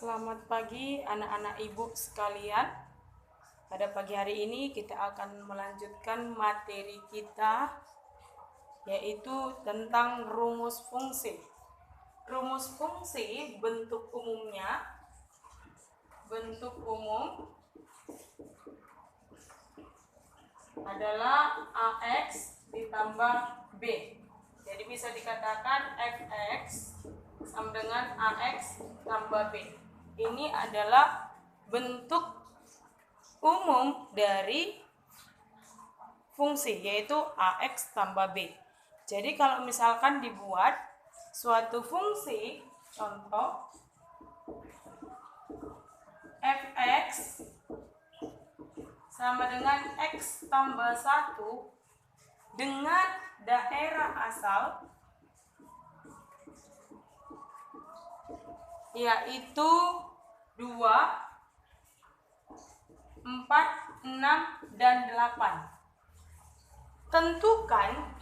Selamat pagi anak-anak ibu sekalian. Pada pagi hari ini kita akan melanjutkan materi kita, yaitu tentang rumus fungsi. Rumus fungsi bentuk umumnya, bentuk umum adalah AX ditambah B. Jadi bisa dikatakan fx sama dengan AX tambah B. Ini adalah bentuk umum dari fungsi, yaitu AX tambah B. Jadi kalau misalkan dibuat suatu fungsi, contoh fx sama dengan x tambah 1 dengan daerah asal yaitu 2, 4, 6, dan 8. Tentukan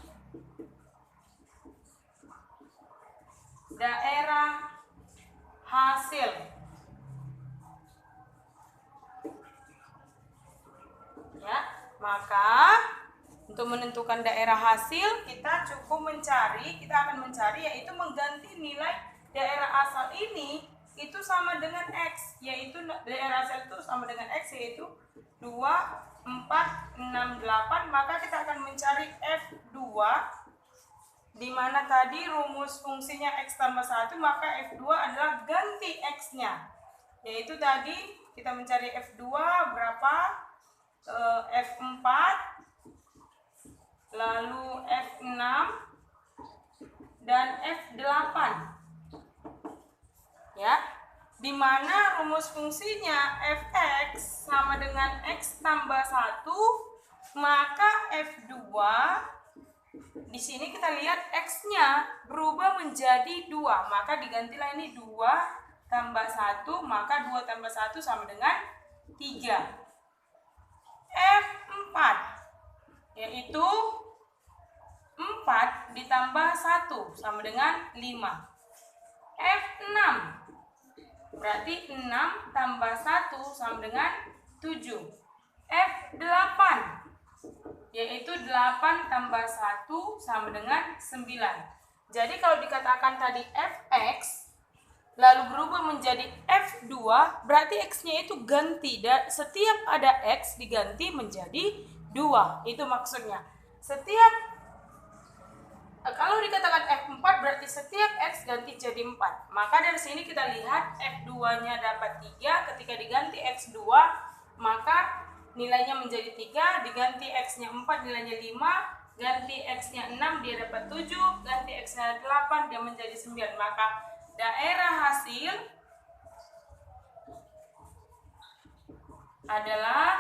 daerah hasil. Ya, maka untuk menentukan daerah hasil kita akan mencari yaitu mengganti nilai daerah asal ini itu sama dengan X, yaitu daerah asal itu sama dengan X, yaitu 2, 4, 6, 8. Maka kita akan mencari F2, di mana tadi rumus fungsinya X tambah 1, maka F2 adalah ganti X-nya, yaitu tadi kita mencari F2 berapa? F4, lalu F6, dan F8. Ya, di mana rumus fungsinya fx sama dengan x tambah 1, maka F2 di sini kita lihat x-nya berubah menjadi 2, maka digantilah ini 2 tambah 1, maka 2 tambah 1 sama dengan 3. F4 yaitu 4 ditambah 1 sama dengan 5. F6 berarti 6 tambah 1 sama dengan 7. F8 yaitu 8 tambah 1 sama dengan 9. Jadi kalau dikatakan tadi fx lalu berubah menjadi F2, berarti x-nya itu ganti. Dan setiap ada x diganti menjadi 2. Itu maksudnya. Kalau dikatakan F4 berarti setiap X ganti jadi 4. Maka dari sini kita lihat F2-nya dapat 3. Ketika diganti X2 maka nilainya menjadi 3. Diganti X-nya 4 nilainya 5. Ganti X-nya 6 dia dapat 7. Ganti X-nya 8 dia menjadi 9. Maka daerah hasil adalah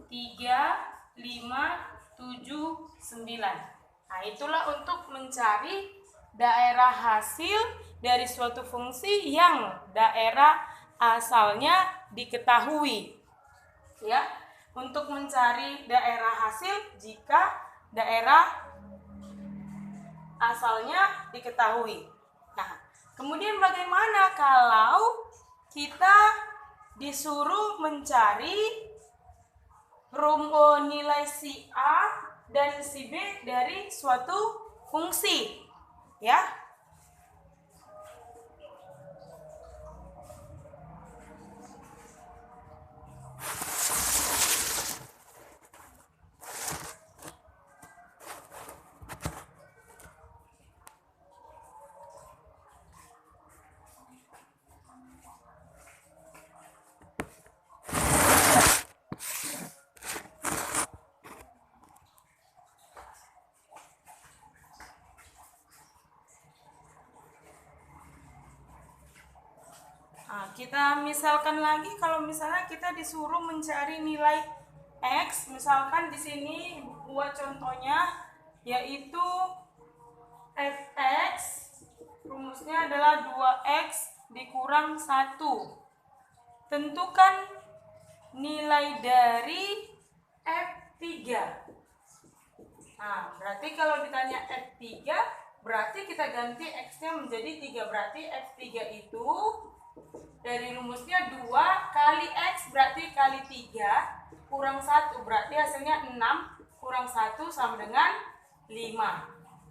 3, 5, 7, 9. Nah, itulah untuk mencari daerah hasil dari suatu fungsi yang daerah asalnya diketahui. Ya, untuk mencari daerah hasil jika daerah asalnya diketahui. Nah, kemudian bagaimana kalau kita disuruh mencari nilai si A dan si B dari suatu fungsi, ya. Nah, kita misalkan lagi kalau misalnya kita disuruh mencari nilai X, misalkan di sini buat contohnya yaitu fx rumusnya adalah 2x dikurang 1. Tentukan nilai dari F3. Nah, berarti kalau ditanya F3 berarti kita ganti X-nya menjadi 3. Berarti F3 itu dari rumusnya 2 kali X berarti kali 3 kurang 1 berarti hasilnya 6 kurang 1 sama dengan 5.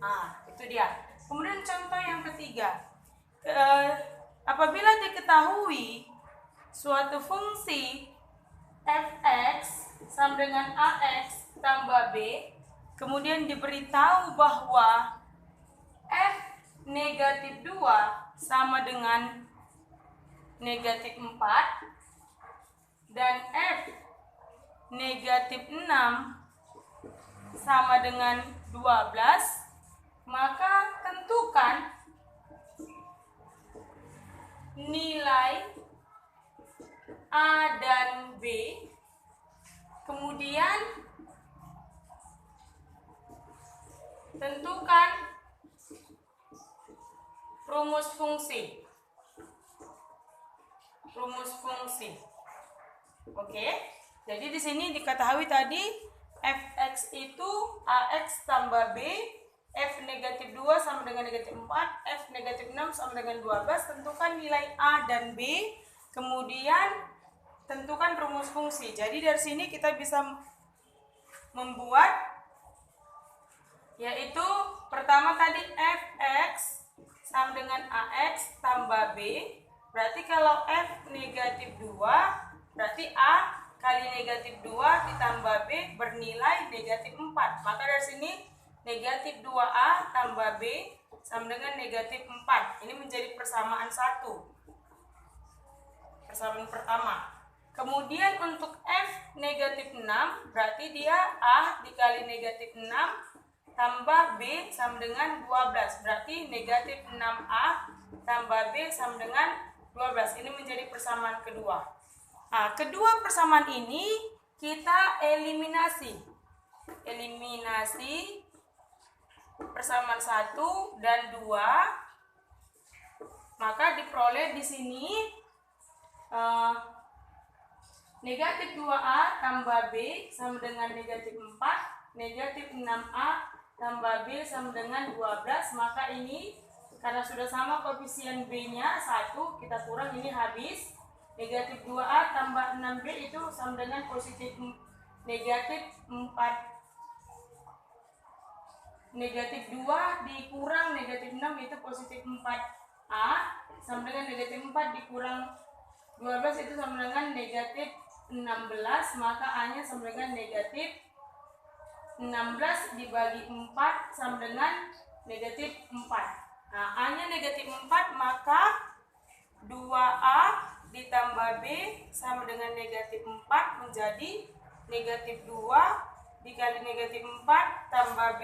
Nah, itu dia. Kemudian contoh yang ketiga. Apabila diketahui suatu fungsi fx sama dengan ax tambah b, kemudian diberitahu bahwa f negatif 2 sama dengan negatif 4 dan f negatif 6 sama dengan 12, maka tentukan nilai A dan B, kemudian tentukan rumus fungsi. Oke. Jadi di sini diketahui tadi fx itu ax tambah b, f negatif 2 sama dengan negatif 4, f negatif 6 sama dengan 12. Tentukan nilai A dan B, kemudian tentukan rumus fungsi. Jadi dari sini kita bisa membuat, yaitu pertama tadi fx sama dengan ax tambah b, berarti kalau f negatif 2 berarti A kali negatif 2 ditambah B bernilai negatif 4. Maka dari sini negatif 2A tambah B sama dengan negatif 4. Ini menjadi persamaan 1. Persamaan pertama. Kemudian untuk F negatif 6 berarti dia A dikali negatif 6 tambah B sama dengan 12. Berarti negatif 6A tambah B sama dengan 12. Ini menjadi persamaan kedua. Nah, kedua persamaan ini kita eliminasi. Eliminasi persamaan 1 dan 2. Maka diperoleh di sini negatif 2A tambah B sama dengan negatif 4, negatif 6A tambah B sama dengan 12. Maka ini karena sudah sama koefisien B-nya 1, kita kurang, ini habis. Negatif 2A tambah 6B itu sama dengan positif negatif 4. Negatif 2 dikurang negatif 6 itu positif 4A sama dengan negatif 4 dikurang 12 itu sama dengan negatif 16. Maka A-nya sama dengan negatif 16 dibagi 4 sama dengan negatif 4. Nah, A-nya negatif 4, maka 2A ditambah B sama dengan negatif 4 menjadi negatif 2 dikali negatif 4 tambah B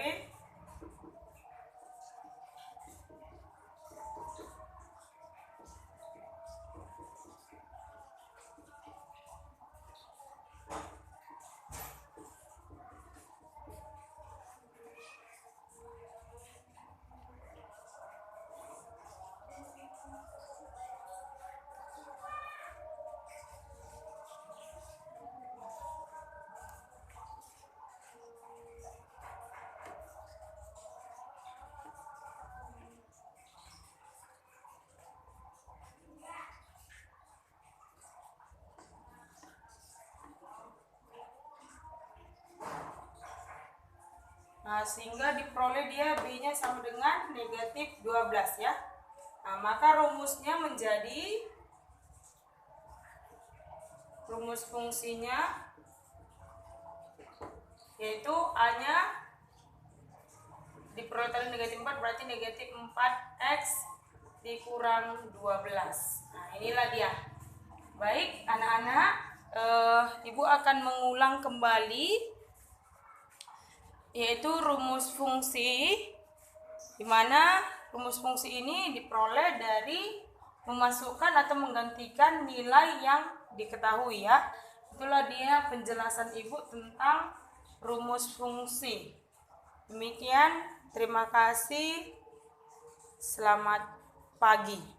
Nah, sehingga diperoleh dia B-nya sama dengan negatif 12 ya. Nah, maka rumusnya menjadi, rumus fungsinya yaitu A-nya diperoleh tadi negatif 4 berarti negatif 4x dikurang 12. Nah, inilah dia. Baik anak-anak, Ibu akan mengulang kembali yaitu rumus fungsi, di mana rumus fungsi ini diperoleh dari memasukkan atau menggantikan nilai yang diketahui ya. Itulah dia penjelasan Ibu tentang rumus fungsi. Demikian, terima kasih. Selamat pagi.